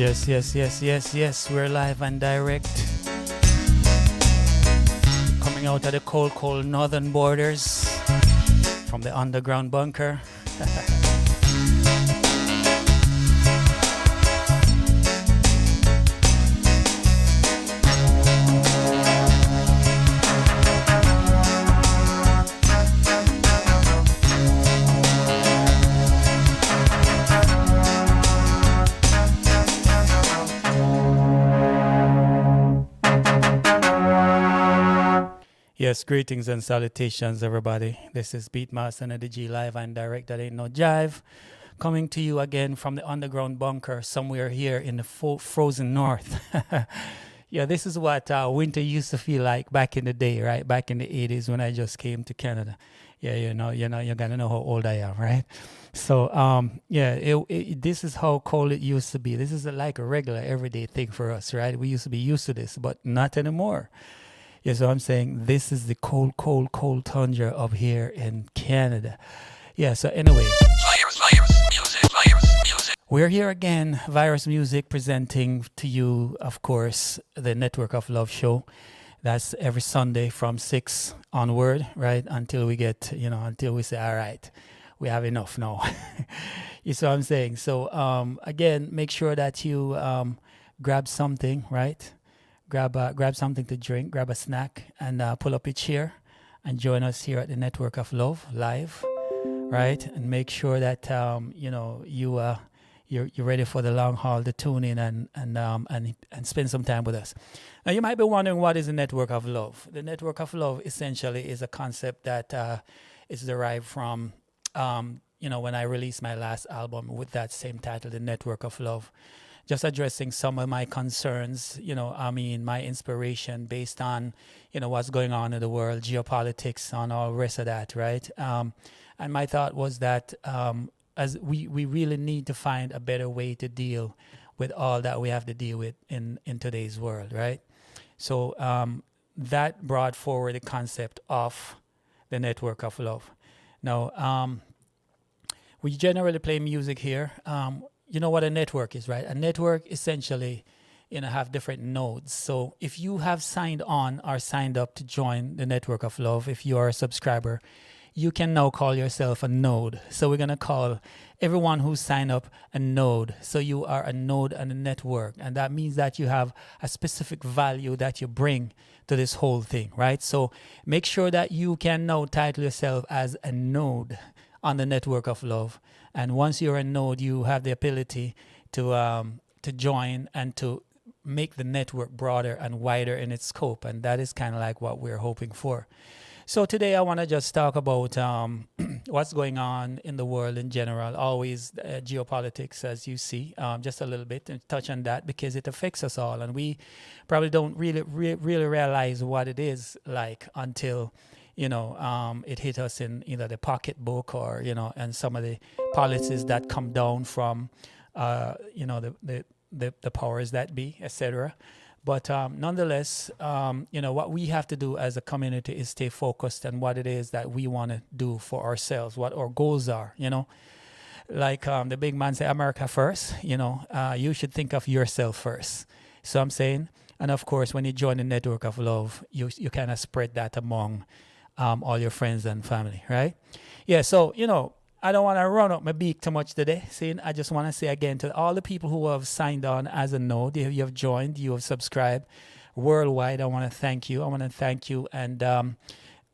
Yes. We're live and direct. Coming out of the cold northern borders from the underground bunker. Yes, greetings and salutations, everybody. This is Beatmaster Neddy live and direct. That ain't no jive. Coming to you again from the underground bunker somewhere here in the frozen north. Yeah, this is what winter used to feel like back in the day, right? Back in the 80s when I just came to Canada. Yeah, you're gonna know how old I am, right? So, this is how cold it used to be. This is like a regular everyday thing for us, right? We used to be used to this, but not anymore. Yeah, so I'm saying this is the cold tundra of here in Canada. Yeah, so anyway. Virus music. We're here again, Virus Music, presenting to you, of course, the Network of Love show. That's every Sunday from 6 onward, right? Until we get, until we say, all right, we have enough now. You see what I'm saying? So, again, make sure that you grab something, right? Grab something to drink, grab a snack, and pull up your chair and join us here at the Network of Love live, right? And make sure that you're ready for the long haul to tune in and spend some time with us. Now you might be wondering, what is the Network of Love? The Network of Love essentially is a concept that is derived from when I released my last album with that same title, The Network of Love. Just addressing some of my concerns, my inspiration based on, what's going on in the world, geopolitics, and all the rest of that, right? And my thought was that as we really need to find a better way to deal with all that we have to deal with in today's world, right? So that brought forward the concept of the Network of Love. Now, we generally play music here. You know what a network is, right? A network essentially, have different nodes. So if you have signed on or signed up to join the Network of Love, if you are a subscriber, you can now call yourself a node. So we're going to call everyone who signed up a node. So you are a node and a network. And that means that you have a specific value that you bring to this whole thing, right? So make sure that you can now title yourself as a node on the Network of Love. And once you're a node, you have the ability to join and to make the network broader and wider in its scope. And that is kind of like what we're hoping for. So today I want to just talk about what's going on in the world in general, always geopolitics, as you see, just a little bit, and touch on that because it affects us all. And we probably don't really realize what it is like until it hit us in either the pocketbook or, and some of the policies that come down from, the powers that be, etc. But nonetheless, what we have to do as a community is stay focused on what it is that we want to do for ourselves, what our goals are, Like the big man say, America first, you should think of yourself first. So I'm saying, and of course, when you join the Network of Love, you kind of spread that among all your friends and family, right? Yeah, so, I don't want to run up my beak too much today. See, I just want to say again to all the people who have signed on as a node, you have joined, you have subscribed worldwide, I want to thank you. And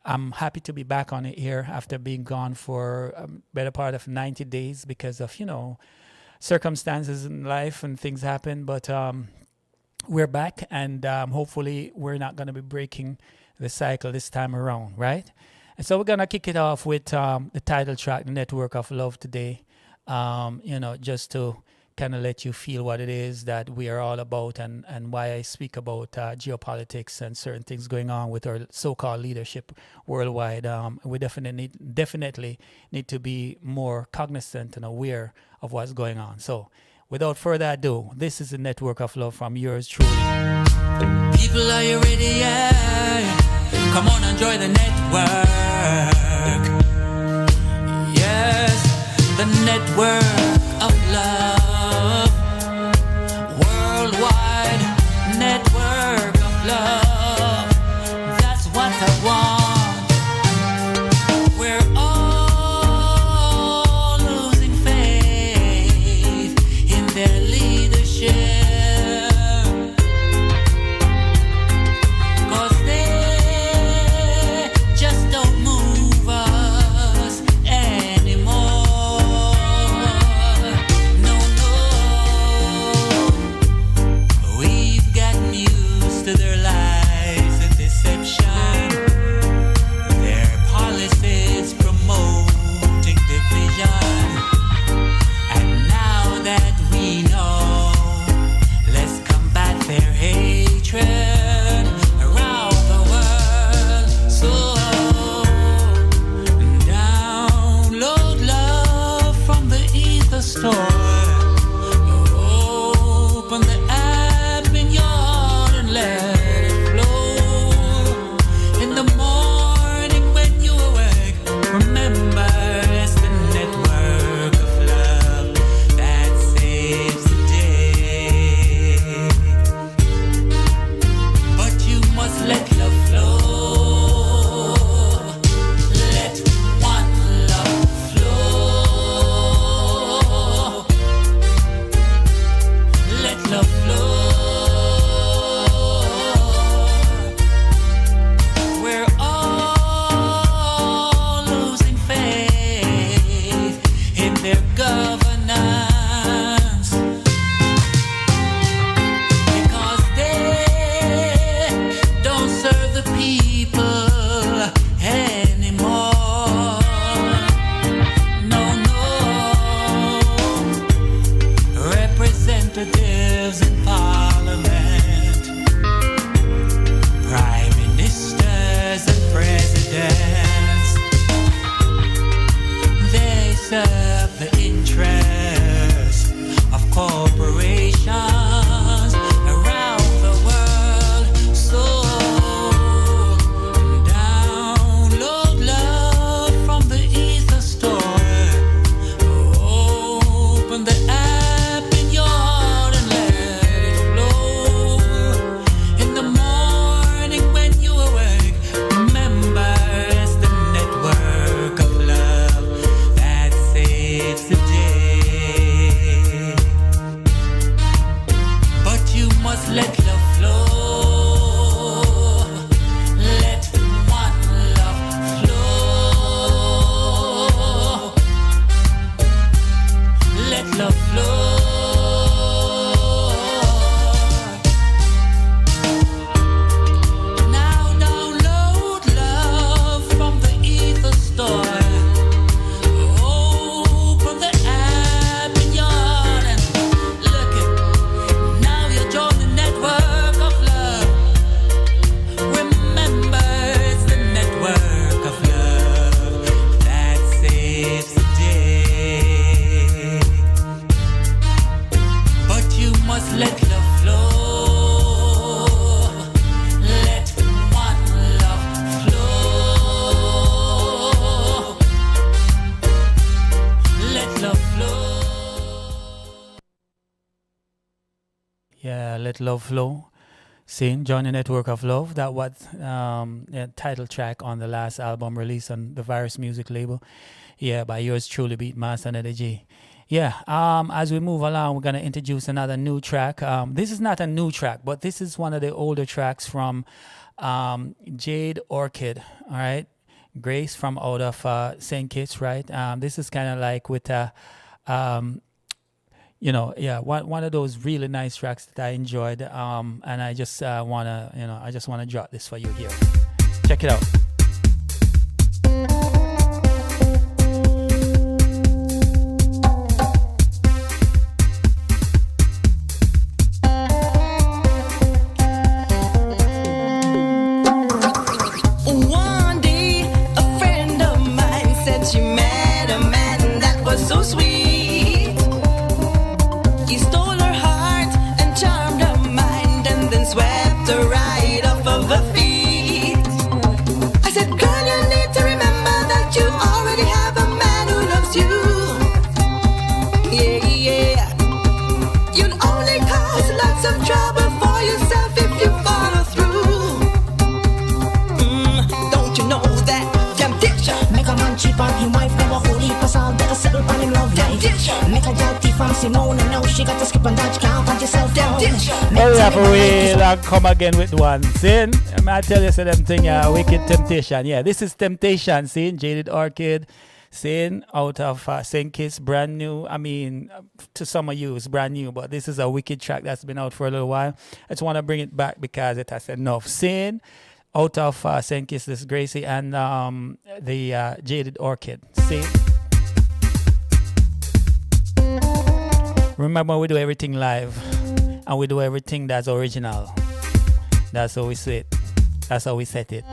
I'm happy to be back on it here after being gone for a better part of 90 days because of, circumstances in life and things happen. But we're back and hopefully we're not going to be breaking the cycle this time around, right? And so we're going to kick it off with the title track, The Network of Love today, just to kind of let you feel what it is that we are all about and why I speak about geopolitics and certain things going on with our so-called leadership worldwide. We definitely need to be more cognizant and aware of what's going on. So without further ado, this is The Network of Love from yours truly. People, are you ready? Yeah. Come on, enjoy the network. Yes, the Network of Love. Let Love Flow. Sin, Join the Network of Love. That was the title track on the last album released on the Viros music label. Yeah, by yours truly, Beatmaster Neddy G. Yeah, as we move along, we're going to introduce another new track. This is not a new track, but this is one of the older tracks from Jade Orchid, all right? Grace from out of St. Kitts, right? This is kind of like with one of those really nice tracks that I enjoyed, and I just wanna drop this for you here. Check it out. One day, a friend of mine said she met a man that was so sweet. He stole her heart and charmed her mind and then swept her right off of her feet. I said, girl, you need to remember that you already have a man who loves you. Yeah, yeah. You'll only cause lots of trouble for yourself if you follow through. Don't you know that temptation make a man cheap on him wife, never holy pass all better settle on him love life. Make a girl thief from Simone and now she got to skip and dodge, can't find yourself down. Hurry up away and come again with one. Sin, I tell you, say them thing, wicked temptation. Yeah, this is Temptation, Sin, Jaded Orchid, Sin, out of St. Kitts, brand new. I mean, to some of you, it's brand new, but this is a wicked track that's been out for a little while. I just want to bring it back because it has enough. Sin, out of St. Kitts, this Gracie, and the Jaded Orchid. Sin. Remember, we do everything live, and we do everything that's original. That's how we say it. That's how we set it.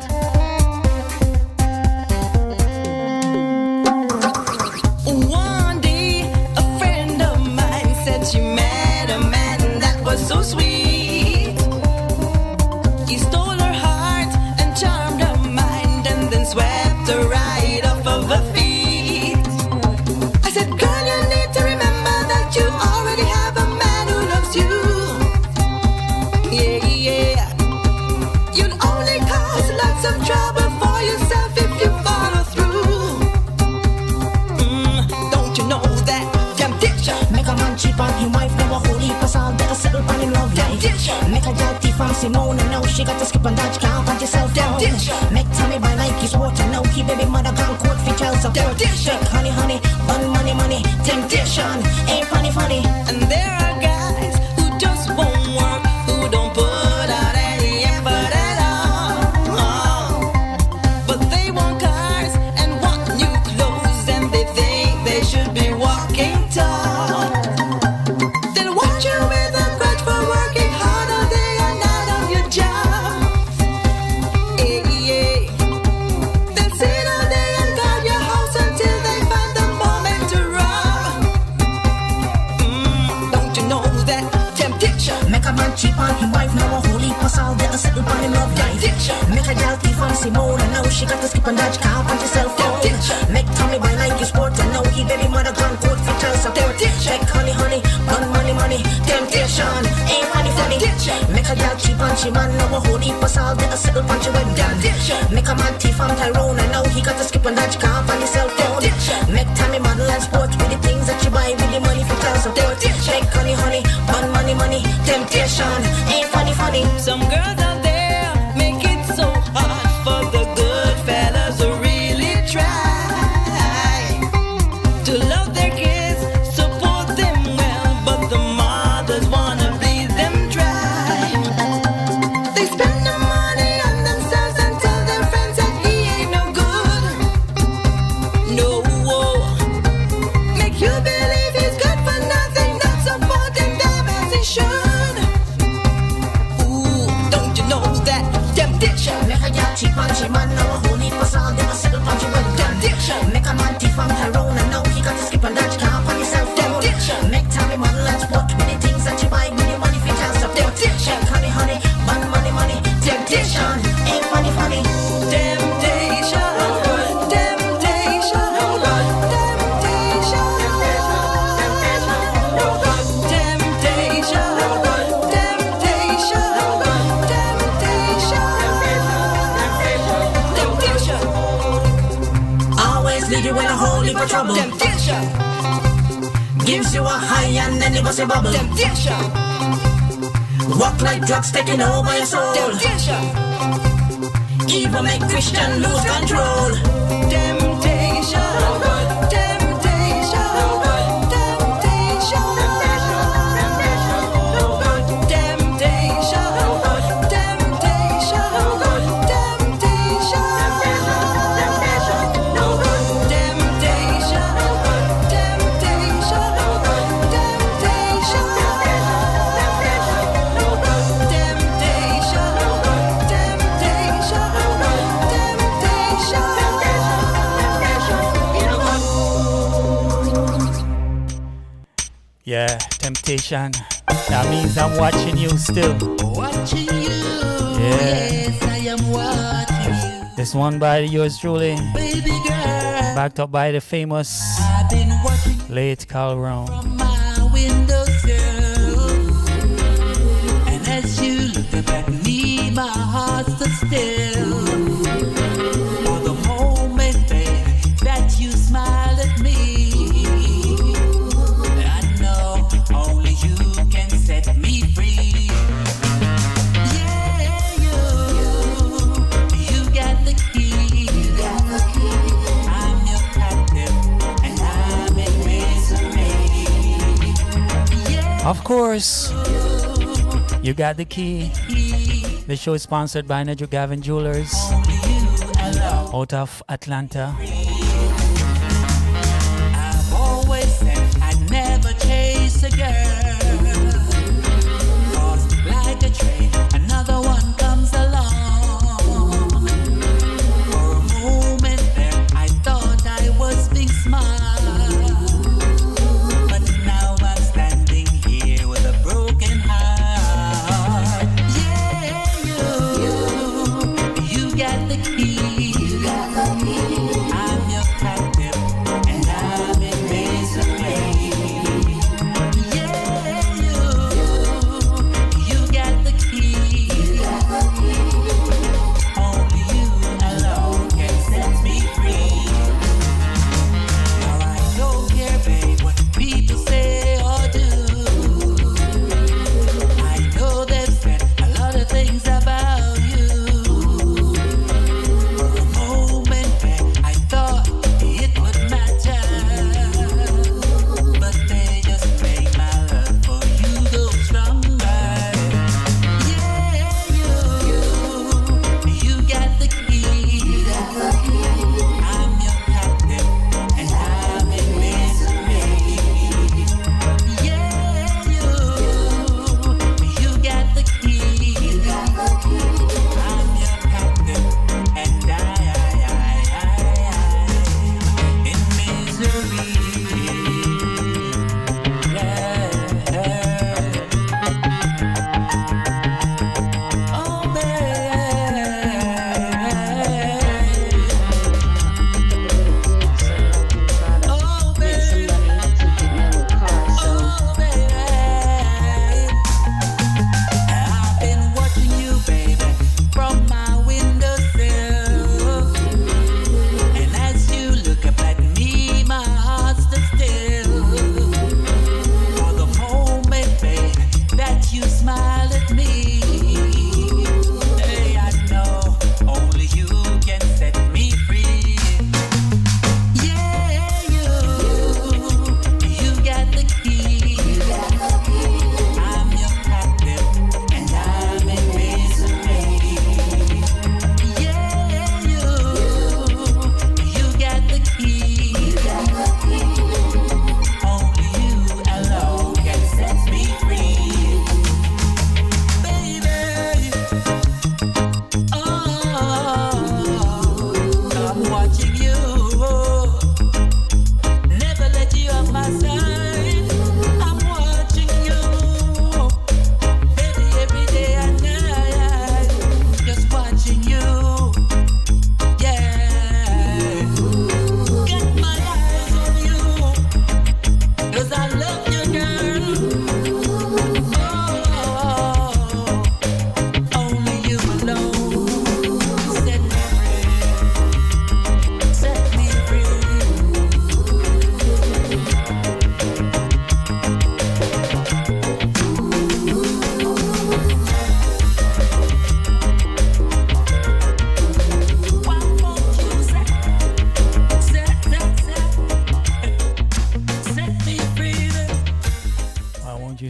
One day, a friend of mine said she met a man that was so sweet. He stole her heart and charmed her mind and then swept her right off of her feet. I said, girl, you need to remember that you already have a man who loves you. Yeah, yeah. You'll only cause lots of trouble for yourself if you follow through. Don't you know that temptation make a man cheap on him wife, never holy pass all better settle on him love life. Make a girl thief from Simone and now she got to skip and dodge, can't find yourself down. Make Tommy buy like his water, now he baby mother gone court for child support. Check honey, honey, money, temptation ain't funny. And there are guys who just won't work, who don't put out any effort at all. But they want cars and want new clothes, and they think they should be walking tall. They'll watch you with a grudge for working hard all day and night on your job. Yeah. They'll sit all day and guard your house until they find the moment to rob. Don't you know that temptation make a man cheap on him wife, never holy pass all better settle on him love life. Make a girl thief from Simone and now she got to skip and dodge, can't find yourself down. Make Tommy buy like his sport and now he baby mother gone court for child support. Check honey, money, temptation ain't funny. Make a girl cheap on she man, never holy pass all better settle on she web down. Make a man thief from Tyrone and now he got to skip and dodge, can't find yourself down. Make Tommy model and sport with the things that you buy with the money for child support. Check honey, money, temptation ain't funny. some girls out there make it so hard for the good fellas who really try to love their kids, support them well, but the mothers wanna bleed them dry. They spend the money on themselves and tell their friends that he ain't no good. No, make you believe he's good for nothing, not supporting them as he should. Ooh, don't leave you in a whole heap of trouble. Temptation. Gives you a high and then it was a bubble. Temptation. Walk like drugs taking over your soul. Temptation. Even make Christian lose control. Temptation. Temptation. Temptation. Yeah, temptation. That means I'm watching you still. Watching you. Yeah. Yes, I am watching you. This one by yours truly. Baby girl. Backed up by the famous I've been watching late Carl Brown. from my window sill. And as you look up at me, my heart stood still. For the moment, babe, that you smiled at me. I know only you can set me free. Yeah, you got the key. I'm your captive, and I'm in misery. Yeah, Of course, you got the key. The show is sponsored by Neddy Gavin Jewelers only you alone. out of Atlanta. I've always said I'd never chase a girl. 'Cause like a train, another one comes along. For a moment there, I thought I was being smart. But now I'm standing here with a broken heart. Yeah, you got the key. I'm your captive, and I'm in misery. Yeah,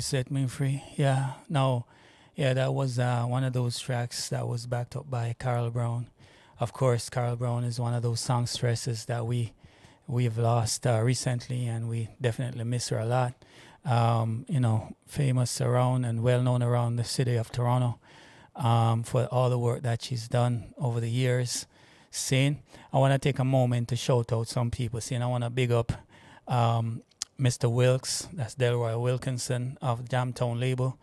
Set Me Free. Yeah, no, yeah, that was one of those tracks that was backed up by Carl Brown. Of course, Carl Brown is one of those songstresses that we've lost recently, and we definitely miss her a lot. Famous around and well known around the city of Toronto for all the work that she's done over the years. Seeing, I want to take a moment to shout out some people. Seeing, I want to big up Mr. Wilkes, that's Delroy Wilkinson of Jamtown label.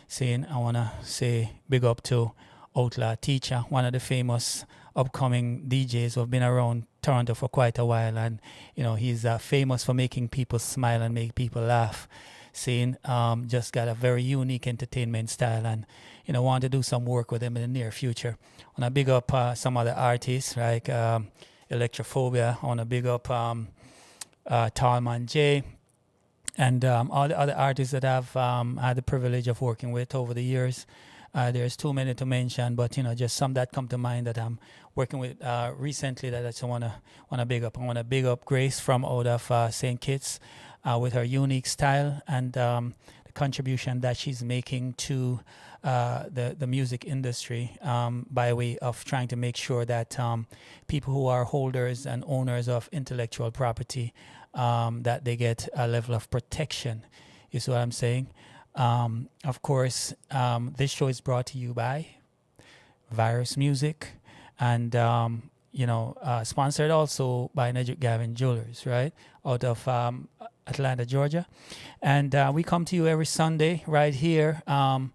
Saying, I want to say big up to Outlaw Teacher, one of the famous upcoming DJs who have been around Toronto for quite a while. And, he's famous for making people smile and make people laugh. Saying, just got a very unique entertainment style, and, want to do some work with him in the near future. I want to big up some other artists like Electrophobia. I want to big up Tallman J, and all the other artists that I've had the privilege of working with over the years. There's too many to mention, but just some that come to mind that I'm working with recently that I just wanna big up. I wanna big up Grace from out of St. Kitts with her unique style and the contribution that she's making to the music industry by way of trying to make sure that people who are holders and owners of intellectual property that they get a level of protection, is what I'm saying. Of course, this show is brought to you by Viros Music, and sponsored also by Neddy Gavin Jewelers, right, out of Atlanta, Georgia. And we come to you every Sunday right here on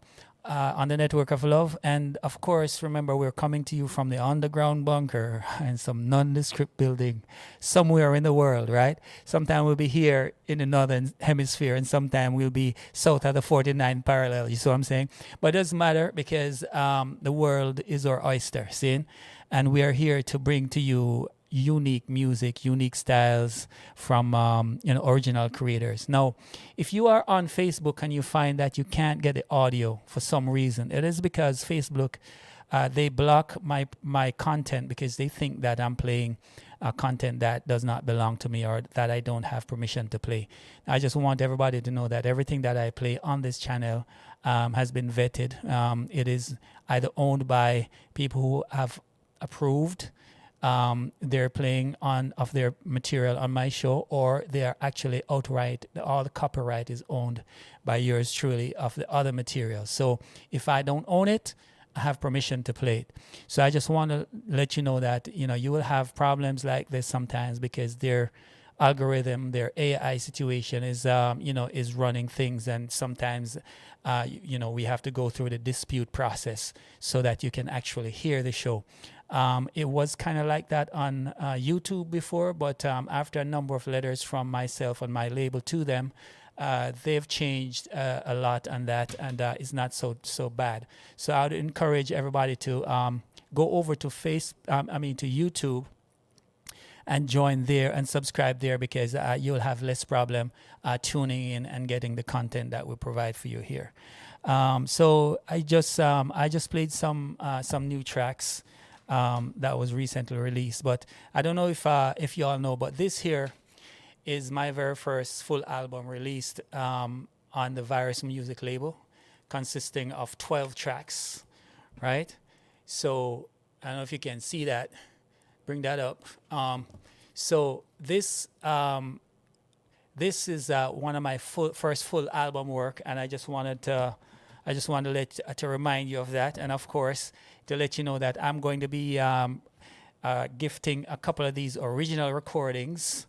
the Network of Love. And of course, remember, we're coming to you from the underground bunker in some nondescript building somewhere in the world, right? Sometime we'll be here in the northern hemisphere, and sometime we'll be south of the 49th parallel. You see what I'm saying? But it doesn't matter, because the world is our oyster, see? And we are here to bring to you unique music, unique styles from original creators. Now, if you are on Facebook and you find that you can't get the audio for some reason, it is because Facebook they block my content because they think that I'm playing content that does not belong to me or that I don't have permission to play. I just want everybody to know that everything that I play on this channel has been vetted. It is either owned by people who have approved they're playing of their material on my show, or they are actually outright, all the copyright is owned by yours truly of the other material. So if I don't own it, I have permission to play it. So I just want to let you know that you will have problems like this sometimes, because their algorithm, their AI situation is is running things, and sometimes we have to go through the dispute process so that you can actually hear the show. It was kind of like that on YouTube before, but after a number of letters from myself and my label to them, they've changed a lot on that, and it's not so bad. So I would encourage everybody to go over to to YouTube and join there and subscribe there, because you'll have less problem tuning in and getting the content that we provide for you here. So I just played some new tracks that was recently released, but I don't know if you all know, but this here is my very first full album released on the Viros Music label, consisting of 12 tracks, right? So I don't know if you can see that. Bring that up. So this is one of my first full album work, and I just wanted to remind you of that, and of course to let you know that I'm going to be gifting a couple of these original recordings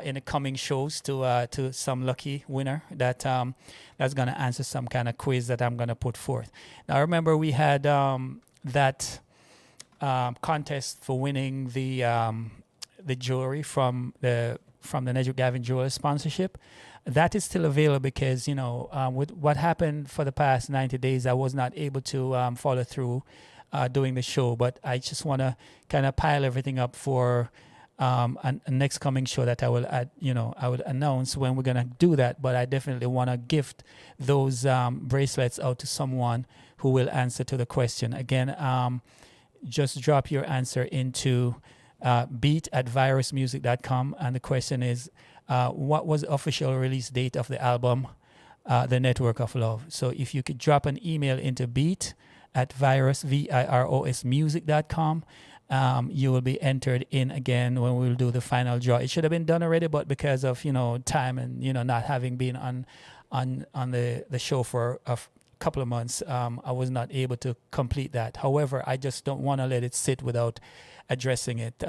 in the coming shows to some lucky winner that's going to answer some kind of quiz that I'm going to put forth. Now remember, we had that contest for winning the jewelry from the Neddy Gavin Jewelers sponsorship. That is still available because with what happened for the past 90 days, I was not able to follow through doing the show. But I just want to kind of pile everything up for a next coming show that I will I would announce when we're gonna do that. But I definitely want to gift those bracelets out to someone who will answer to the question. Again, just drop your answer into beat@virusmusic.com, and the question is, what was the official release date of the album the Network of Love. So if you could drop an email into beat@viros, VIROS music.com, you will be entered in again when we'll do the final draw. It should have been done already, but because of time and not having been on the show for a couple of months, I was not able to complete that. However, I just don't want to let it sit without addressing it.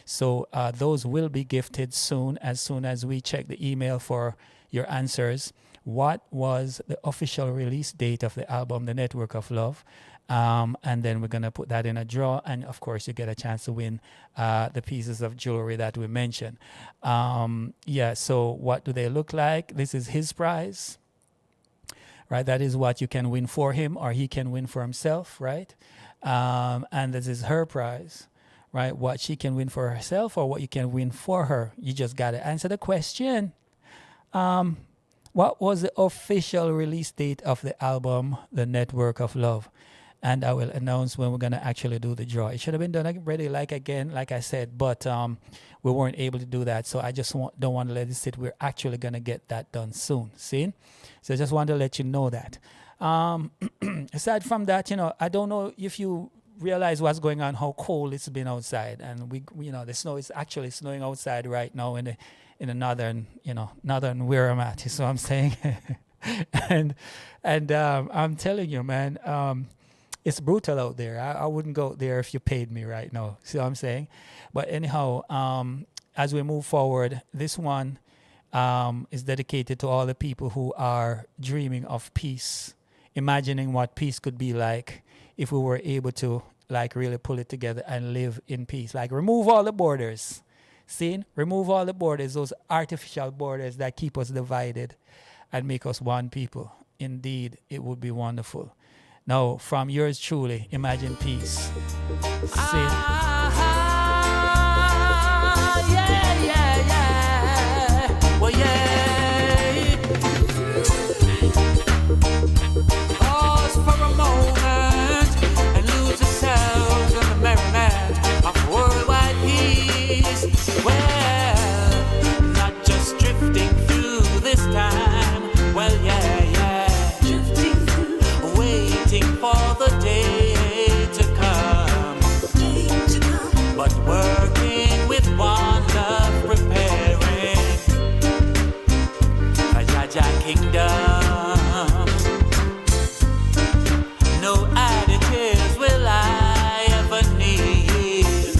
So those will be gifted soon as we check the email for your answers. What was the official release date of the album, The Network of Love? And then we're going to put that in a draw. And, of course, you get a chance to win the pieces of jewelry that we mentioned. So what do they look like? This is his prize, right? That is what you can win for him or he can win for himself, right? And this is her prize, right? What she can win for herself or what you can win for her. You just got to answer the question. What was the official release date of the album, The Network of Love? And I will announce when we're going to actually do the draw. It should have been done already, like I said, but we weren't able to do that. So I just don't want to let it sit. We're actually going to get that done soon. See? So I just want to let you know that. Aside from that, I don't know if you realize what's going on, how cold it's been outside. And we the snow is actually snowing outside right now in the northern where I'm at. You see what I'm saying? and I'm telling you, man, it's brutal out there. I wouldn't go there if you paid me right now. See what I'm saying? But anyhow, as we move forward, this one is dedicated to all the people who are dreaming of peace, imagining what peace could be like if we were able to really pull it together and live in peace. Like remove all the borders. See? Remove all the borders, those artificial borders that keep us divided and make us one people. Indeed, it would be wonderful. Now, from yours truly, imagine peace. See? Well, yeah. Pause for a moment and lose yourselves in the merriment of worldwide peace. Well, not just drifting through this time. Well, yeah. For the day to come, but working with one love, preparing a Jaja kingdom. No additives will I ever need,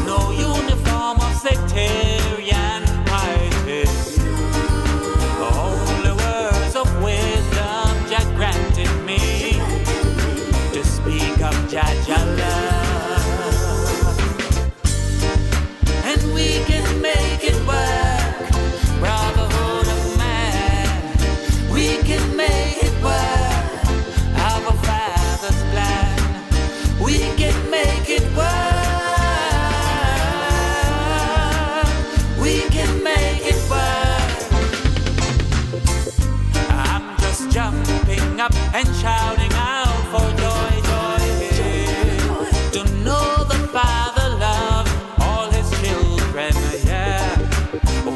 no uniform of sectarian practice. Only words of wisdom Jah granted me. Speak of Jaja love, and we can make it work. Brotherhood of man, we can make it work. Have a father's plan, we can make it work. We can make it work. I'm just jumping up and shouting out for joy. Father loved all his children, yeah.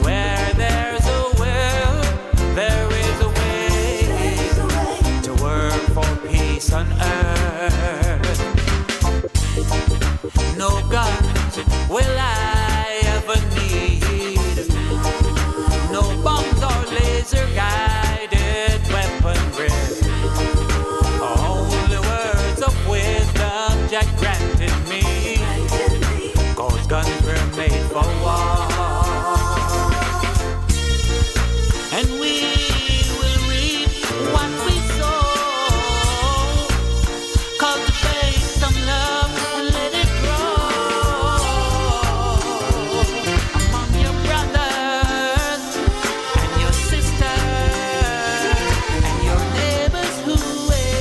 Where there's a will, there is a way to work for peace on earth. No guns will I ever need, no bombs or laser guided weaponry. Only words of wisdom Jack granted me. Guns were made for war, and we will reap what we sow. Cultivate some love and let it grow among your brothers and your sisters and your neighbors who will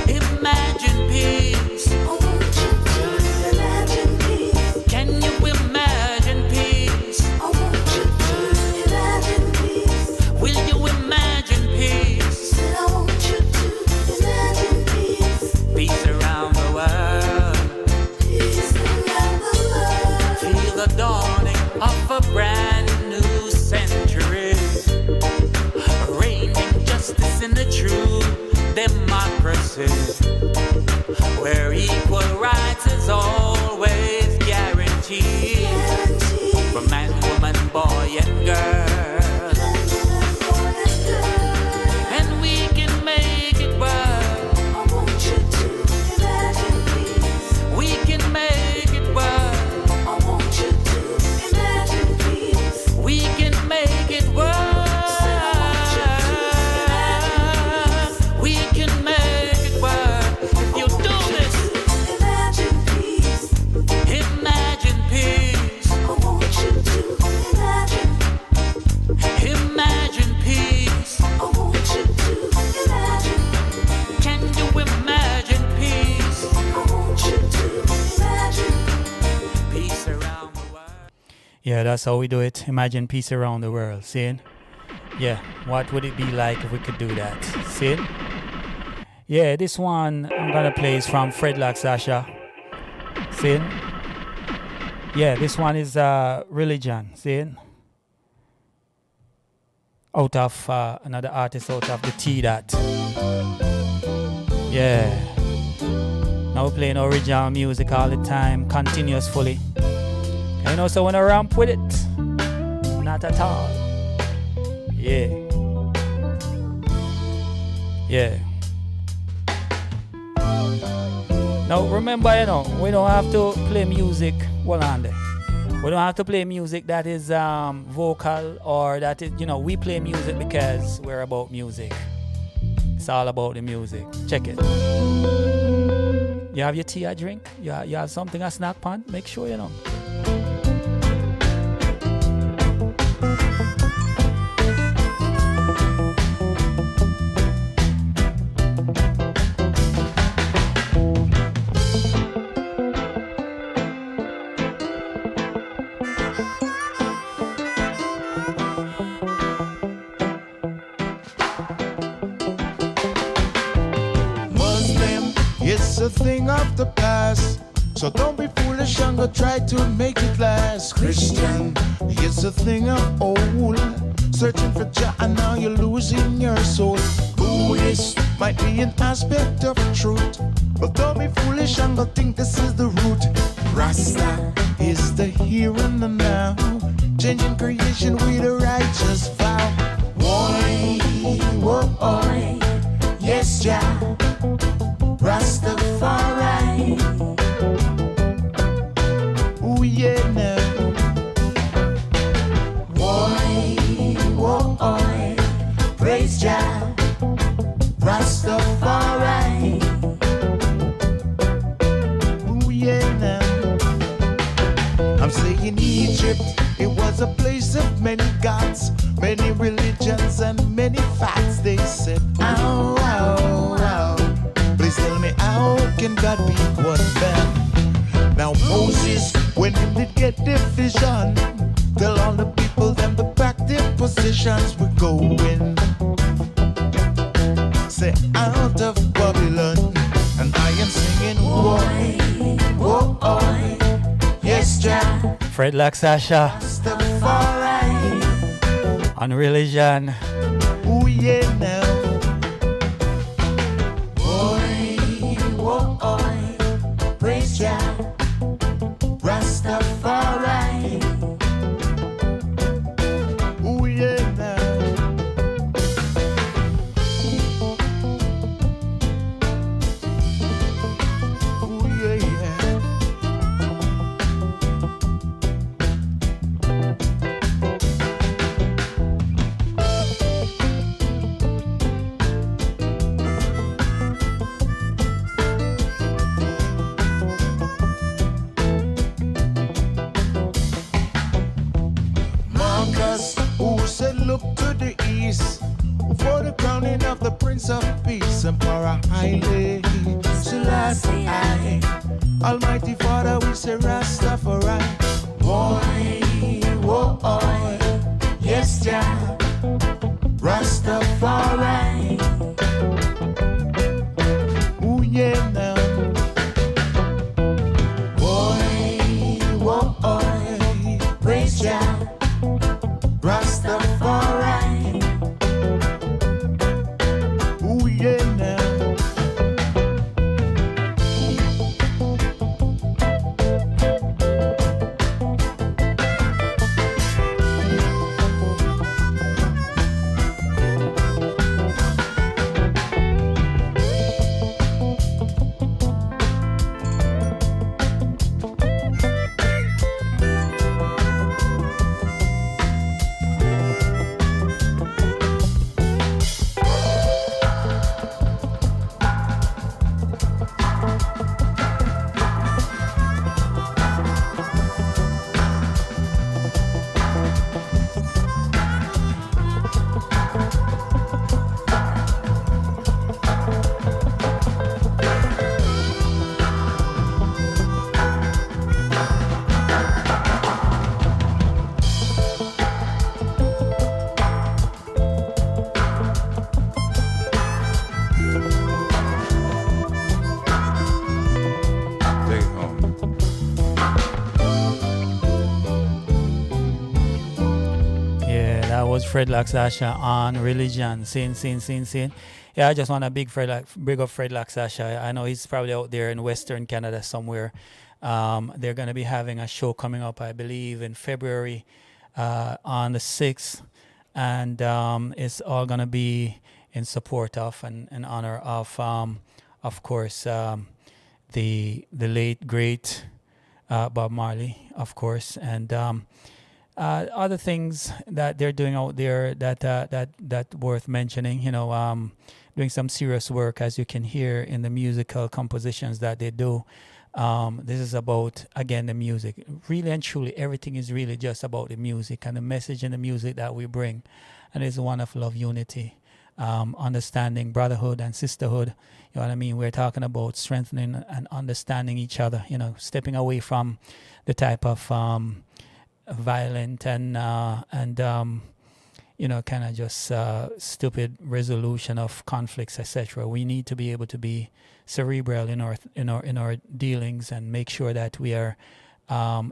imagine peace. democracy, where equal rights is always guaranteed for man, woman, boy, and girl. And we can make it work. I want you to imagine, please. We can make it work. I want you to imagine, please. We can make it work. We can make it work. If you do this, imagine peace. Imagine peace. I want you to imagine. Imagine peace. I want you to imagine. Can you imagine peace? I want you to imagine peace around the world. Yeah, that's how we do it. Imagine peace around the world. See? Yeah, what would it be like if we could do that? See? Yeah, this one I'm gonna play is from Fred Like Sasha. See? Yeah, this one is Religion. See? Out of another artist out of the T that. Yeah. Now we're playing original music all the time, continuously. You know, so when I ramp with it, not at all. Yeah. Yeah. Now remember, you know, we don't have to play music. Hold on there. We don't have to play music that is vocal or that is, you know, we play music because we're about music. It's all about the music. Check it. You have your tea or drink? You have something a snack pan? Make sure you know. A thing of the past, so don't be foolish and go try to make it last. Christian, it's a thing of old, searching for Jah and now you're losing your soul. Buddhist might be an aspect of truth, but don't be foolish and go think this is the root. Rasta is the here and the now, changing creation with a righteous vow. Boy, whoa, boy, yes, Jah. Rastafari, ooh yeah now. Boy, whoa, boy, praise Jah. Rastafari, ooh yeah now. I'm saying Egypt, it was a place of many gods, many religions and many facts. They said, ow, ow, ow. Please tell me, how can God be one man? Now Moses, when he did get the vision, tell all the people them to back their positions. We're going, say out of Babylon, and I am singing, whoa, whoa, oh, yes, Jah. Fred Like Sasha on Religion. Ooh yeah now. Praise Jah, Rastafari. Ooh yeah now. Ooh yeah yeah. Look to the east for the crowning of the Prince of Peace, Emperor Haile Selassie I. Almighty Father, we say Rastafari. Boy, whoa, boy, yes, Jah, Rastafari. Ooh yeah now. Boy, whoa, boy, praise Jah. Rastafari. Ooh yeah now. was Fred Laxasha on religion. Scene. Yeah, I just want to big up Fred Laxasha. I know he's probably out there in Western Canada somewhere. They're going to be having a show coming up, I believe, in February on the 6th. And it's all going to be in support of and in honor of course, the late, great Bob Marley, of course. And other things that they're doing out there that worth mentioning, doing some serious work, as you can hear in the musical compositions that they do. This is about, again, the music. Really and truly, everything is really just about the music and the message in the music that we bring. And it's one of love, unity, understanding, brotherhood and sisterhood. You know what I mean? We're talking about strengthening and understanding each other, stepping away from the type of violent and kind of just stupid resolution of conflicts, etc. We need to be able to be cerebral in our dealings and make sure that we are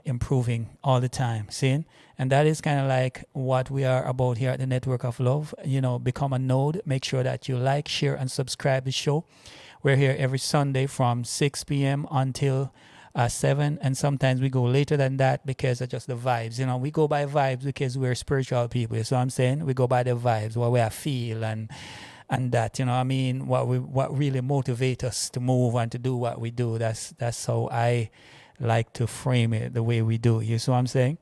improving all the time. Seeing? And that is kind of like what we are about here at the Network of Love. Become a node. Make sure that you like, share, and subscribe the show. We're here every Sunday from 6 p.m. until 7, and sometimes we go later than that because of just the vibes. We go by vibes because we're spiritual people. So I'm saying we go by the vibes, what we feel and that, what really motivates us to move and to do what we do. That's how I like to frame it, the way we do. You see what I'm saying?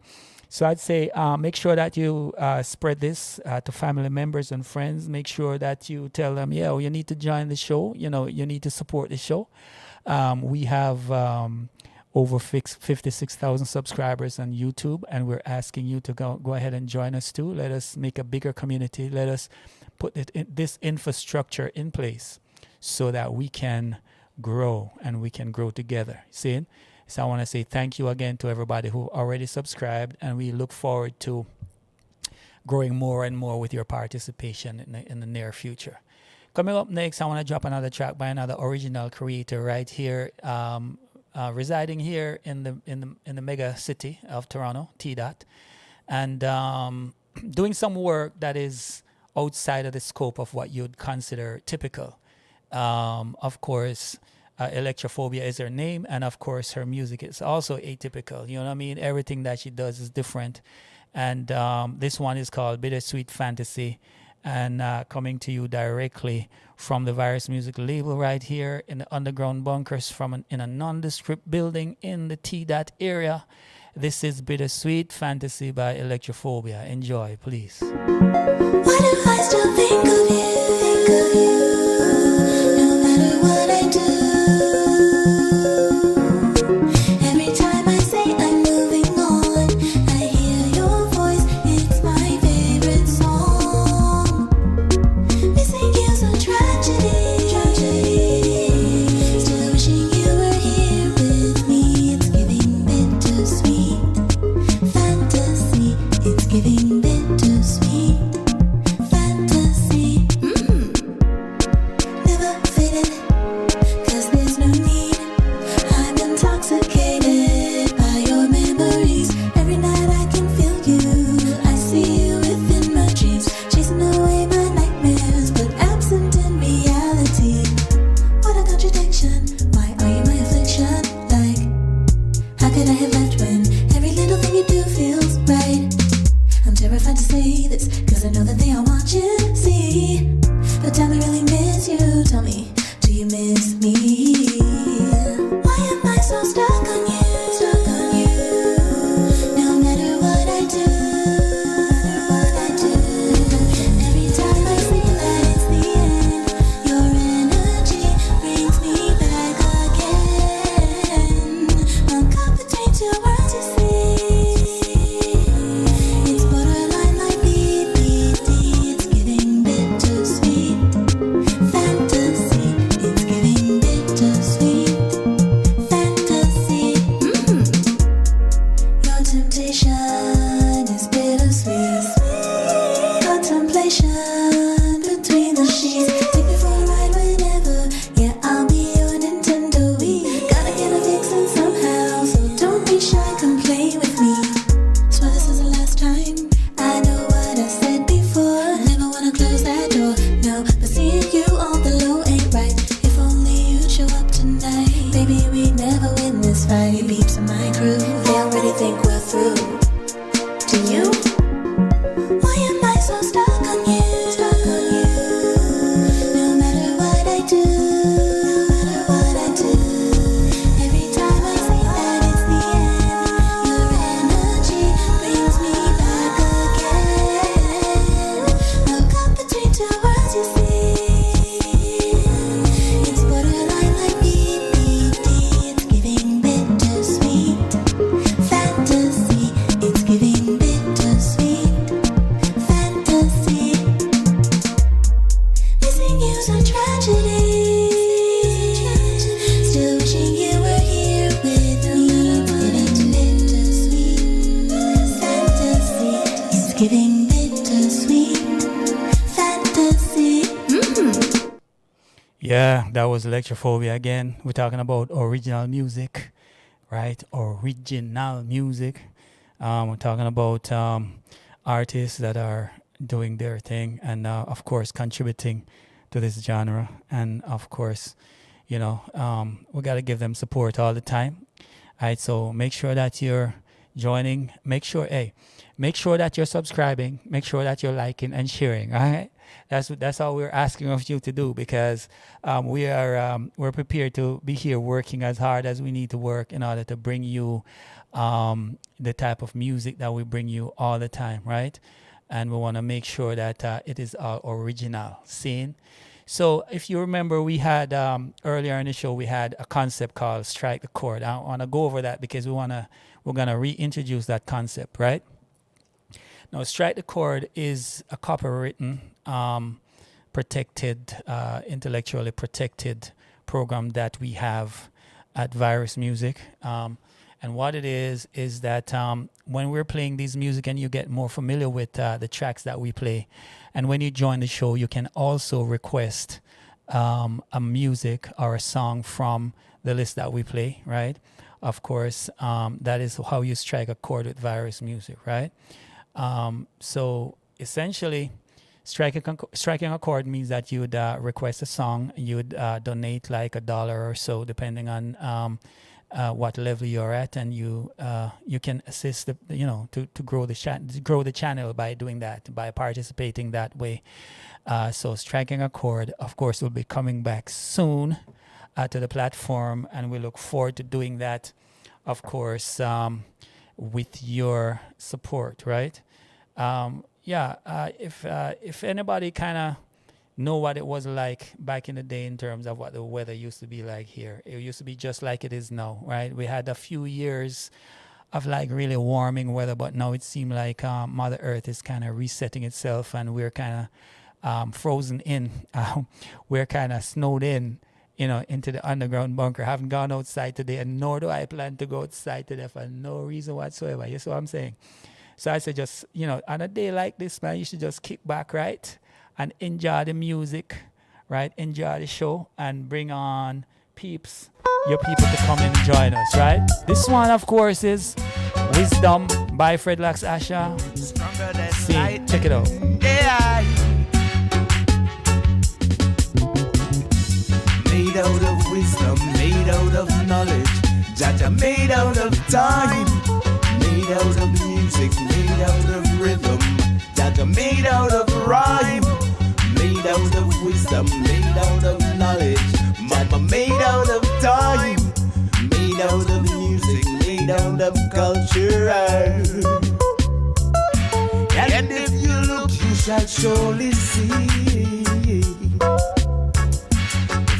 So I'd say make sure that you spread this to family members and friends. Make sure that you tell them, you need to join the show. You need to support the show. We have over 56,000 subscribers on YouTube, and we're asking you to go ahead and join us too. Let us make a bigger community. Let us put this infrastructure in place so that we can grow and we can grow together. See? So I want to say thank you again to everybody who already subscribed, and we look forward to growing more and more with your participation in the near future. Coming up next, I want to drop another track by another original creator right here, residing here in the mega city of Toronto, T-Dot, and doing some work that is outside of the scope of what you'd consider typical. Of course, Electrophobia is her name, and of course her music is also atypical. You know what I mean? Everything that she does is different, and this one is called Bittersweet Fantasy, and coming to you directly from the Viros Music label right here in the underground bunkers in a nondescript building in the T-Dot area. This is Bittersweet Fantasy by Electrophobia. Enjoy, please. Why do I still think of you? No matter what I do. Every time I say I'm moving on, I hear your voice, it's my favorite song. Missing you's a tragedy. Still wishing you were here with me. It's giving bittersweet fantasy. It's giving bittersweet fantasy. Never faded, 'cause there's no need. I'm intoxicated by your memories. Every night I can feel you. I see you within my dreams, chasing away my nightmares, but absent in reality. What a contradiction. Why are you my affliction? Like, how could I have left when every little thing you do feels right? I'm terrified to say this, 'cause I know that they are watching. See, but tell me, really miss you. Tell me, do you miss me? Why am I so stuck on you? No matter what I do. Every time I feel that it's the end, your energy brings me back again. I'm caught between two worlds, you see. It's borderline like BBD. It's giving bittersweet fantasy. It's giving bittersweet fantasy. Your temptation is bittersweet. Contemplation between the sheets. Take me for a ride whenever. Yeah, I'll be your Nintendo Wii. Gotta get a fix in somehow, so don't be shy. my crew, they already think we're through. Do you? Why am I so stuck on you? No matter what I do, every time I say that it's the end, your energy brings me back again. Look up between two words, you see. It's borderline like BBD. It's giving bittersweet fantasy. It's giving bittersweet fantasy. Missing you's a tragedy. Still wishing you were here with me. It's giving bittersweet fantasy. It's giving bittersweet fantasy. Yeah, that was Electrophobia again. We're talking about original music, right? Original music. We're talking about artists that are doing their thing and, of course, contributing to this genre. And, of course, we got to give them support all the time. All right, so make sure that you're joining. Make sure that you're subscribing. Make sure that you're liking and sharing. All right, that's all we're asking of you to do, because we're prepared to be here working as hard as we need to work in order to bring you the type of music that we bring you all the time, right? And we want to make sure that it is all original. Scene. So if you remember, we had earlier in the show, we had a concept called Strike the Chord. I want to go over that because we're going to reintroduce that concept, right? Now, Strike the Chord is a copywritten, protected, intellectually protected program that we have at Viros Music. And what it is that when we're playing these music and you get more familiar with the tracks that we play, and when you join the show, you can also request a music or a song from the list that we play, right? Of course, that is how you strike a chord with Viros Music, right? So essentially, striking a chord means that you would request a song, you would donate like $1 or so, depending on what level you're at, and you can assist to grow the channel by doing that, by participating that way. So striking a chord, of course, will be coming back soon to the platform, and we look forward to doing that, of course, with your support, right? If anybody kind of know what it was like back in the day in terms of what the weather used to be like here. It used to be just like it is now, right? We had a few years of like really warming weather, but now it seemed like Mother Earth is kind of resetting itself, and we're kind of frozen in. We're kind of snowed in, into the underground bunker. Haven't gone outside today, and nor do I plan to go outside today for no reason whatsoever. You see what I'm saying? So I said, just, on a day like this, man, you should just kick back, right? And enjoy the music, right? Enjoy the show and bring on your people to come and join us, right? This one, of course, is Wisdom by Fredlax Asha. See, check it out. Yeah. Made out of wisdom, made out of knowledge, Jaja made out of time, made out of music, made out of rhythm, Jaja made out of rhyme, made out of wisdom, made out of knowledge, Mama made out of time, made out of music, made out of culture. And if you look, you shall surely see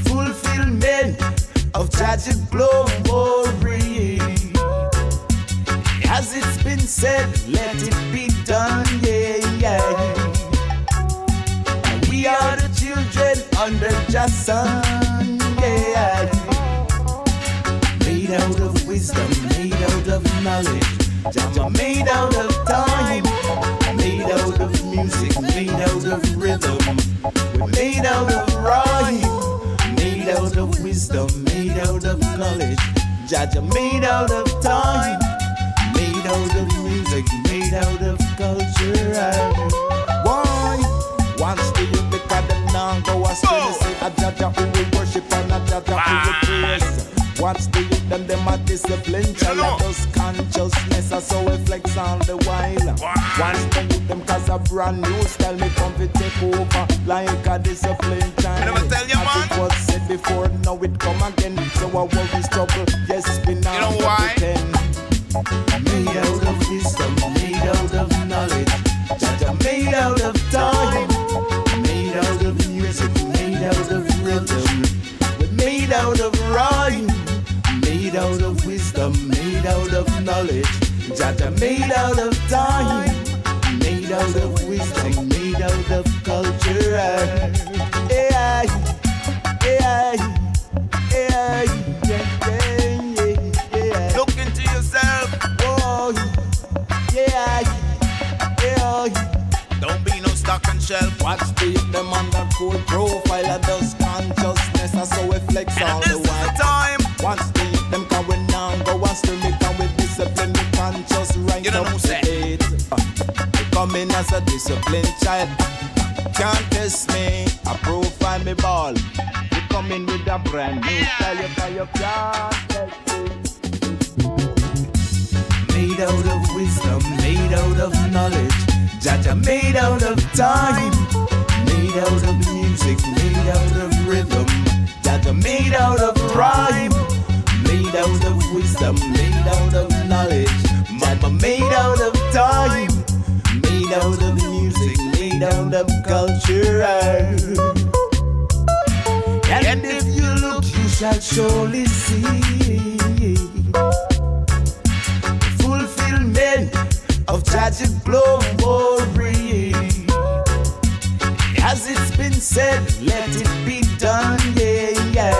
fulfillment of tragic glory. As it's been said, let it be done, yeah. We are the children under just sun, yeah. Made out of wisdom, made out of knowledge, Jaja made out of time, made out of music, made out of rhythm, we're made out of rhyme, made out of wisdom, made out of knowledge, Jaja made out of time, made out of music, made out of culture. Why? Once the youth because them now go astray, say a Jaja who will worship and a Jaja who will praise. Once the youth them a discipline. Child of those consciousness, I so we flex on the while. Once the youth them cause a brand new style, me come to take over like a discipline child. never tell you, man. As it was said before, now it come again. So I worry struggle, yes, we now You know why? pretend. Made out of wisdom, made out of knowledge, Jaja made out of time, made out of music, made out of rhythm, we're made out of rhyme, made out of wisdom, made out of knowledge, Jaja made out of time, made out of wisdom, made out of culture. Yeah, yeah, yeah, yeah. Look into yourself. Oh, yeah, yeah. Don't be no stock and shelf. Watch them on the cool profile of those consciousness, and so we flex all And this the is the while. time. Watch them coming down, go and still me come with discipline, me conscious right You don't up know, to say. date. We come in as a disciplined child. Can't test me, I profile me ball. We come in with a brand new style, you can't test me. Made out of wisdom, made out of knowledge, Jaja made out of time, made out of music, made out of rhythm, Jaja made out of rhyme, made out of wisdom, made out of knowledge, Mama made out of time, made out of music, made out of culture. And if you look, you shall surely see fulfillment of tragic glory. As it's been said, let it be done, yeah, yeah.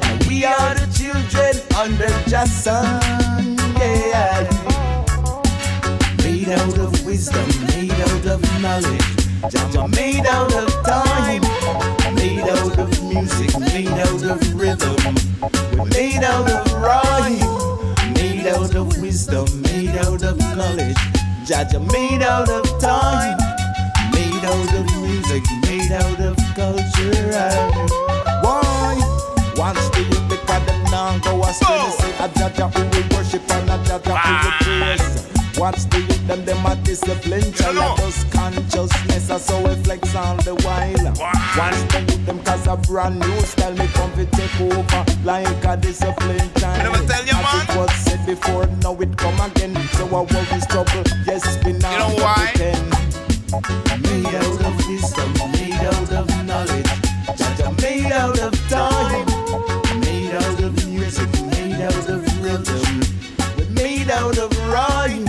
And we are the children under just sun, yeah. Made out of wisdom, made out of knowledge, Jama made out of time, made out of music, made out of rhythm, we're made out of rhyme, made out of wisdom, made out of knowledge, Jaja made out of time, made out of music, made out of culture. Why? Watch the youth because them now go astray. They say a Jaja who will worship and a Jaja who will praise. Watch the youth them a discipline. Child of those consciousness, I so we flex all the while. Watch the youth them cause a brand new style, me come to take over like a discipline child. I never tell you, As it man. was said before, now it come again. So I worry struggle, yes, we now You know why? pretend. Made out of wisdom, made out of knowledge, Jaja made out of time, made out of music, made out of rhythm, we're made out of rhyme,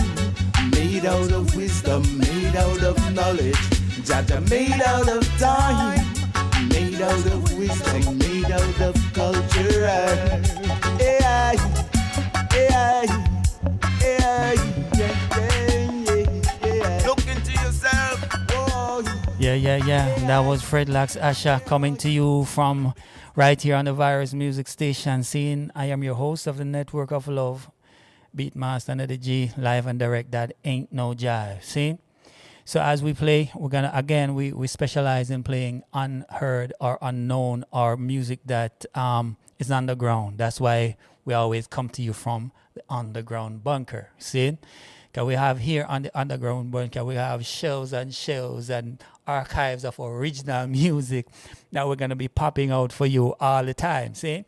made out of wisdom, made out of knowledge, Jaja made out of time, made out of wisdom, made out of culture. Yeah, yeah, yeah, yeah. Look into yourself. Yeah. That was Fred Lax Asha coming to you from right here on the Viros Music Station. Seeing I am your host of the Network of Love, Beatmaster Neddy G, live and direct. That ain't no jive. See? So as we play, we're gonna again we specialize in playing unheard or unknown or music that is underground. That's why we always come to you from the underground bunker. See? Because we have here on the underground bunker, we have shows and archives of original music that we're gonna be popping out for you all the time. See?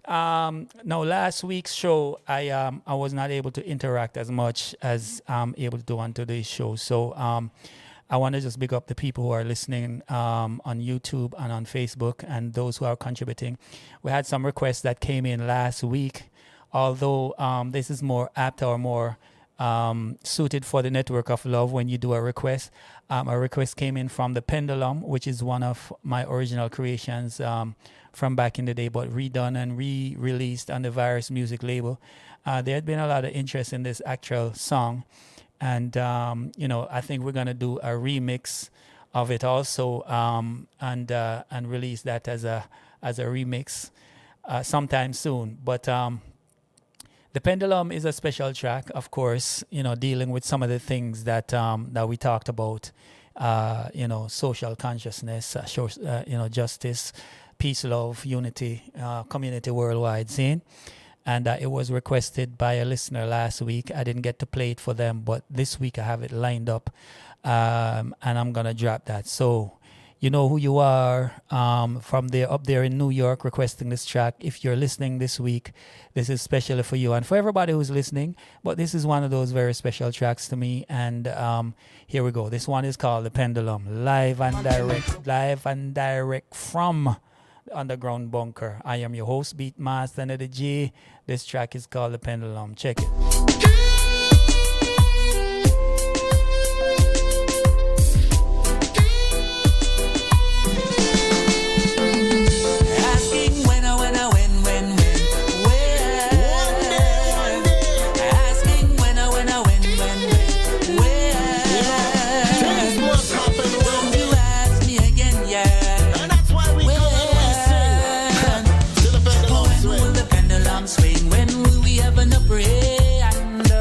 Now last week's show, I was not able to interact as much as I'm able to do on today's show. So I want to just big up the people who are listening on YouTube and on Facebook and those who are contributing. We had some requests that came in last week, although this is more apt or more suited for the Network of Love when you do a request. A request came in from The Pendulum, which is one of my original creations from back in the day, but redone and re-released on the Viros music label. There had been a lot of interest in this actual song, and I think we're gonna do a remix of it also, and release that as a remix sometime soon. But The Pendulum is a special track, of course, dealing with some of the things that we talked about, social consciousness, justice, peace, love, unity, community worldwide scene. And it was requested by a listener last week. I didn't get to play it for them, but this week I have it lined up, and I'm gonna drop that. So you know who you are, from there up there in New York, requesting this track. If you're listening this week, this is specially for you and for everybody who's listening. But this is one of those very special tracks to me. And here we go. This one is called The Pendulum, live and direct from the Underground Bunker. I am your host, Beatmaster Neddy G. This track is called The Pendulum. Check it. Swing when will we have an upper hand?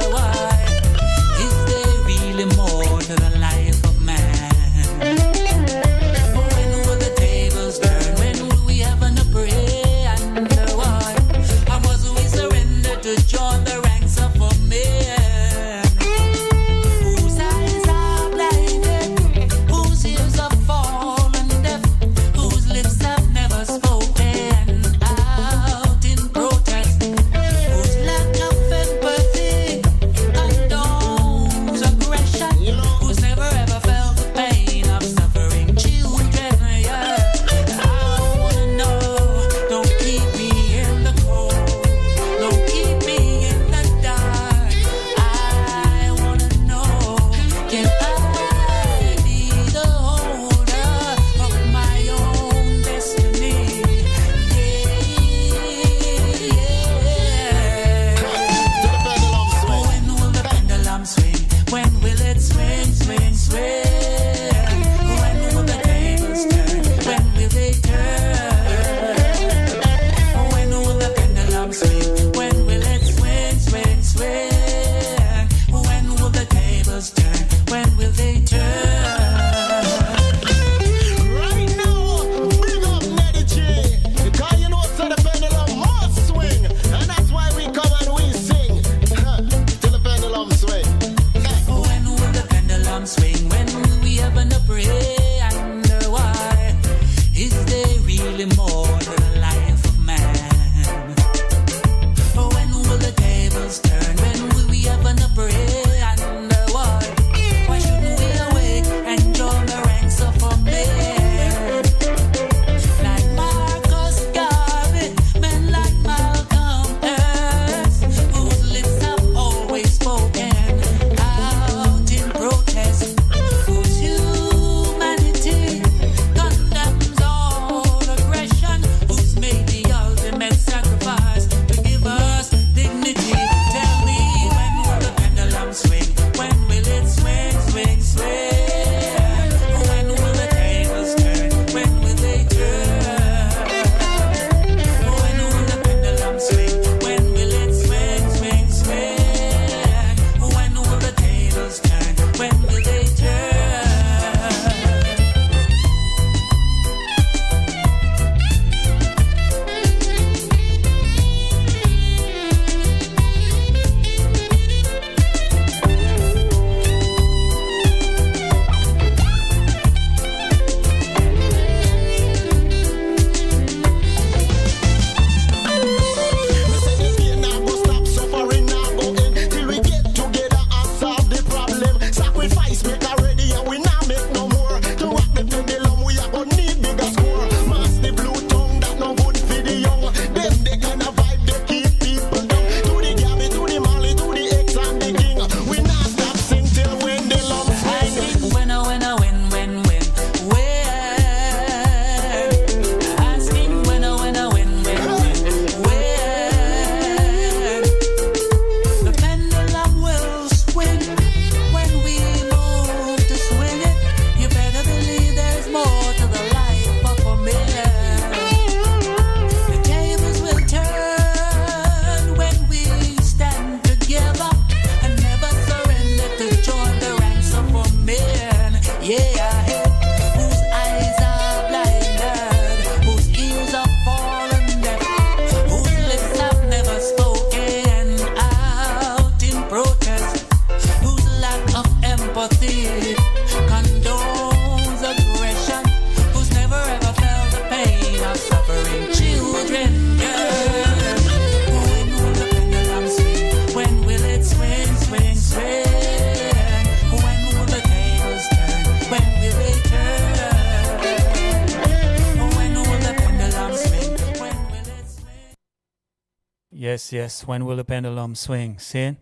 Yes. When will the pendulum swing? See?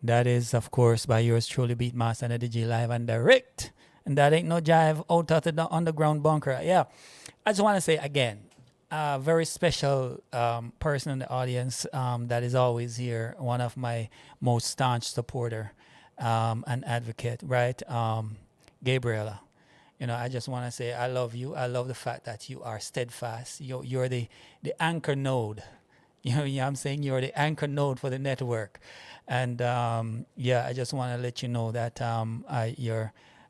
That is, of course, by yours truly, Beatmaster Neddy G, live and direct. And that ain't no jive out of the underground bunker. Yeah. I just want to say again, a very special person in the audience that is always here, one of my most staunch supporter and advocate, right? Gabriela. I just want to say I love you. I love the fact that you are steadfast. You're the anchor node. You know what I'm saying? You're the anchor node for the network. And I just want to let you know that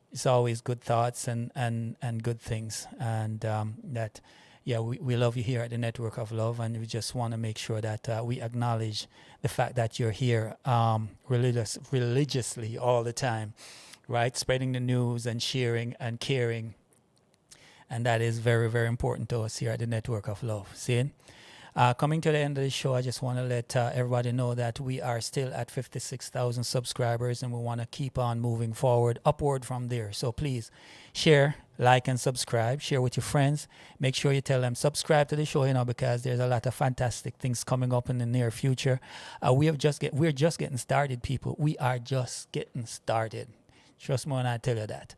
it's always good thoughts and good things. And that, we love you here at the Network of Love. And we just want to make sure that we acknowledge the fact that you're here religiously all the time, right? Spreading the news and sharing and caring. And that is very, very important to us here at the Network of Love. See? Coming to the end of the show, I just want to let everybody know that we are still at 56,000 subscribers and we want to keep on moving forward, upward from there. So please share, like, and subscribe. Share with your friends. Make sure you tell them subscribe to the show, because there's a lot of fantastic things coming up in the near future. We're just getting started, people. We are just getting started. Trust me when I tell you that.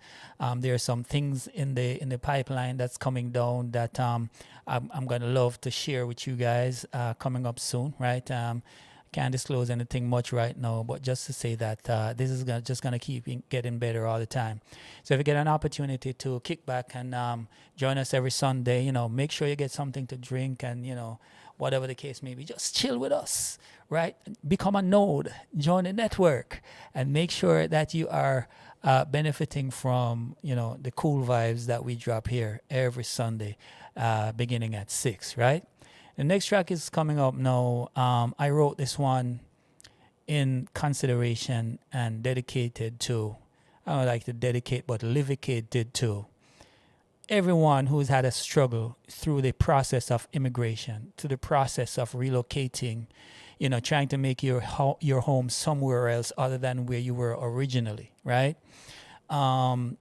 There are some things in the pipeline that's coming down that I'm going to love to share with you guys coming up soon, right? Can't disclose anything much right now, but just to say that this is just going to keep getting better all the time. So if you get an opportunity to kick back and join us every Sunday, make sure you get something to drink and, whatever the case may be, just chill with us, right? Become a node, join the network, and make sure that you are benefiting from, the cool vibes that we drop here every Sunday, beginning at 6, right? The next track is coming up now. I wrote this one in consideration and dedicated to, I don't like to dedicate, but livicated to everyone who's had a struggle through the process of immigration, to the process of relocating, trying to make your home somewhere else other than where you were originally, right? You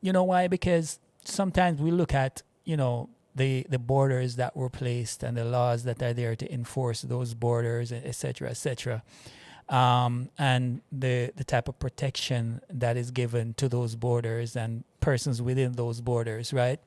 know why? Because sometimes we look at, the borders that were placed and the laws that are there to enforce those borders, et cetera, and the type of protection that is given to those borders and persons within those borders, right?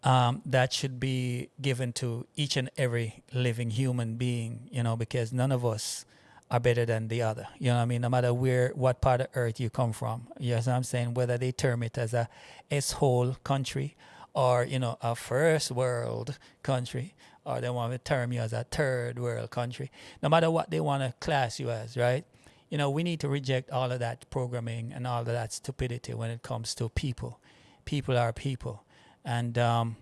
That should be given to each and every living human being, because none of us are better than the other. You know what I mean? No matter what part of earth you come from. You know what I'm saying? Whether they term it as a S-hole country or, a first world country, or they want to term you as a third world country. No matter what they want to class you as, right? We need to reject all of that programming and all of that stupidity when it comes to people. People are people. And, I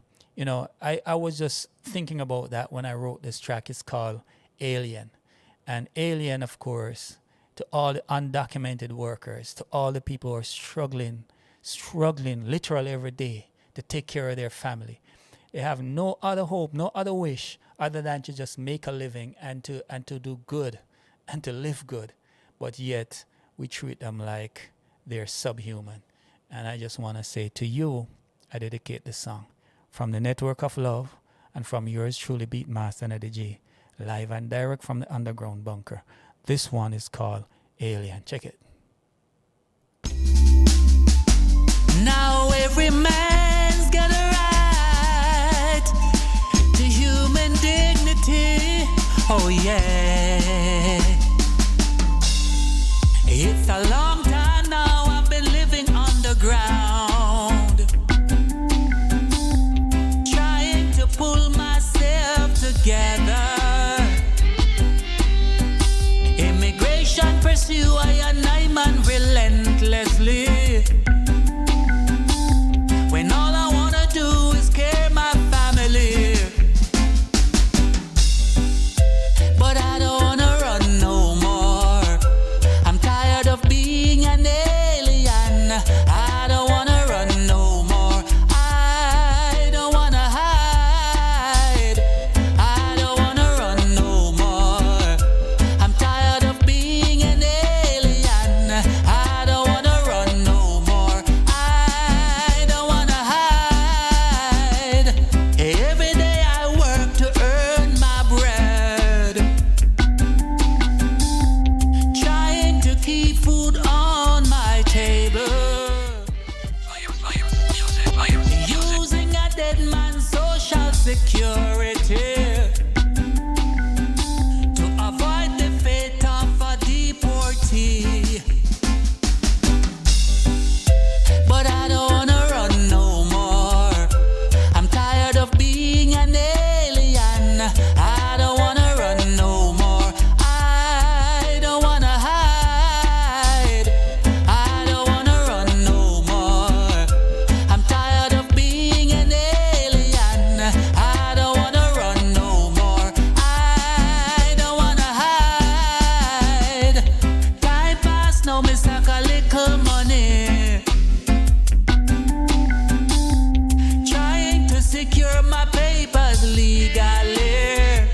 was just thinking about that when I wrote this track. It's called Alien. And Alien, of course, to all the undocumented workers, to all the people who are struggling literally every day to take care of their family. They have no other hope, no other wish other than to just make a living and to do good and to live good. But yet we treat them like they're subhuman. And I just want to say to you, I dedicate this song from the Network of Love and from yours truly, Beatmaster Neddy G, live and direct from the underground bunker. This one is called Alien. Check it. Now every man's got a right to human dignity. Oh yeah. It's a long time now I've been living underground, trying to pull myself together. Immigration pursue I and I man relentlessly, when all I wanna do is care my family. But I don't wanna run security to avoid the fate of a deportee. But I don't wanna run no more. I'm tired of being an alien. I don't wanna run no more. I don't wanna hide. I don't wanna run no more. I'm tired of being an alien. I don't wanna run no more. I don't wanna hide. Time pass now, me stack a little money, trying to secure my papers legally.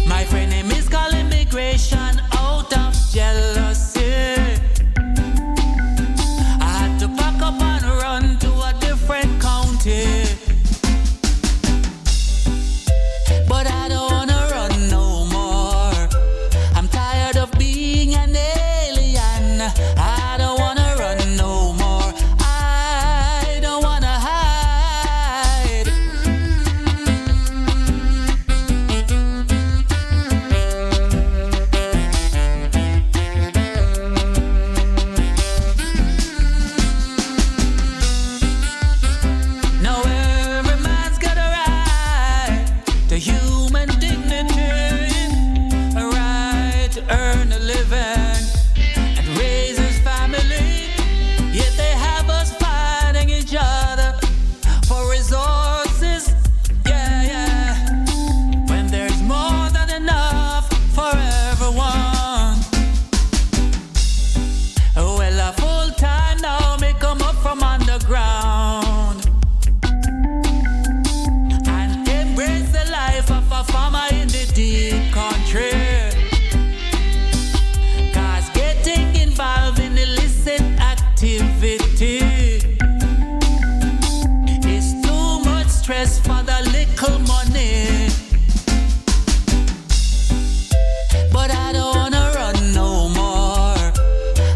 My friend name is called immigration out of jealousy. I had to pack up and run to a different county. But I don't wanna run no more. I'm tired of being an alien. I don't wanna run no more. I don't wanna hide. Now every man's got a right to human dignity, a right to earn a living and raise his family. Yet they have us fighting each other for resources. Yeah, yeah. When there's more than enough for everyone. Well, a full time now may come up from underground and embrace the life of a farmer in the deep country. Cause getting involved in illicit activity is too much stress for the little money. But I don't wanna run no more.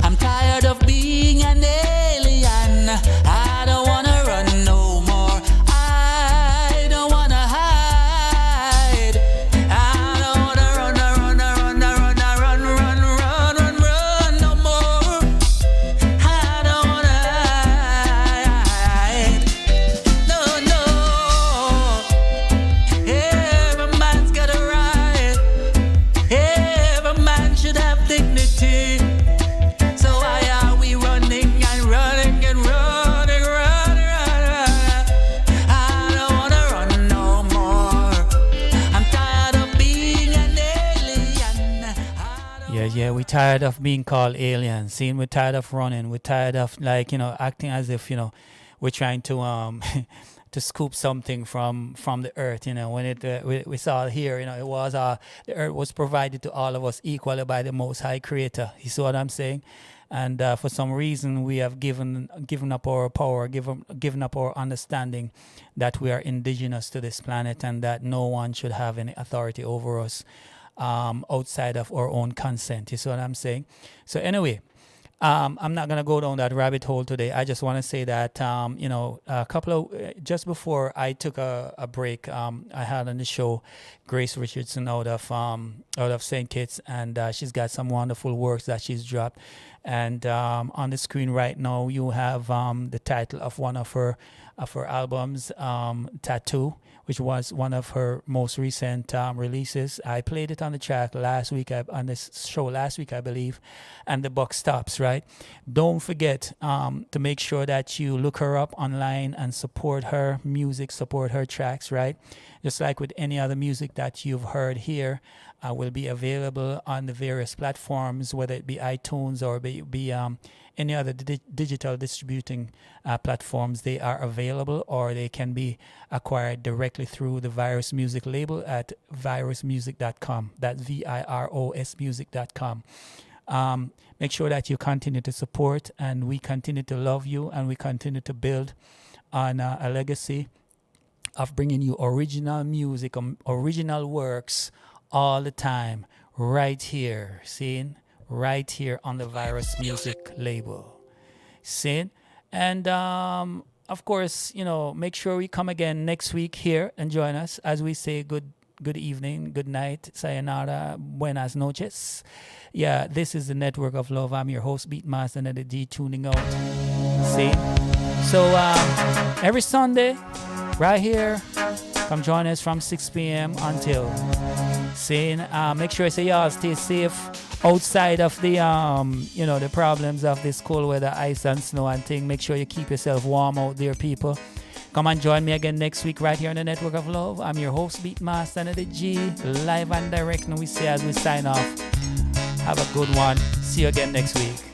I'm tired of being an alien. I don't wanna run no more. I don't wanna hide. I don't wanna run no more. I don't wanna hide. No, no. Every man's got a right. Every man should have dignity. So why are we running and running and running, running? I don't wanna run no more. I'm tired of being an alien. Yeah, we're tired of being called aliens. Seeing we're tired of running. We're tired of acting as if we're trying to to scoop something from the earth. When we saw here, it was the earth was provided to all of us equally by the Most High Creator. You see what I'm saying? And for some reason, we have given up our power, given up our understanding that we are indigenous to this planet and that no one should have any authority over us outside of our own consent. You see what I'm saying? So anyway, I'm not going to go down that rabbit hole today. I just want to say that, a couple of, just before I took a break, I had on the show Grace Richardson out of St. Kitts, and she's got some wonderful works that she's dropped. And on the screen right now, you have the title of one of her albums, Tattoo, which was one of her most recent releases. I played it on the track last week, on this show last week, I believe, and the buck stops, right? Don't forget to make sure that you look her up online and support her music, support her tracks, right? Just like with any other music that you've heard here, will be available on the various platforms, whether it be iTunes or be any other digital distributing platforms. They are available, or they can be acquired directly through the Viros Music label at virosmusic.com. That's VIROS music.com. Make sure that you continue to support, and we continue to love you, and we continue to build on a legacy of bringing you original music, original works all the time, right here, seeing? Right here on the Viros Music label. Seeing? And of course, make sure we come again next week here and join us as we say good evening, good night, sayonara, buenas noches. Yeah, this is the Network of Love. I'm your host, Beatmaster Neddy, tuning out. See? So every Sunday, right here, come join us from 6 p.m. until saying, make sure I say y'all stay safe outside of the the problems of this cold weather, ice and snow and thing. Make sure you keep yourself warm out there, people. Come and join me again next week right here on the Network of Love. I'm your host, Beatmaster Neddy G, live and direct. And we say as we sign off, have a good one. See you again next week.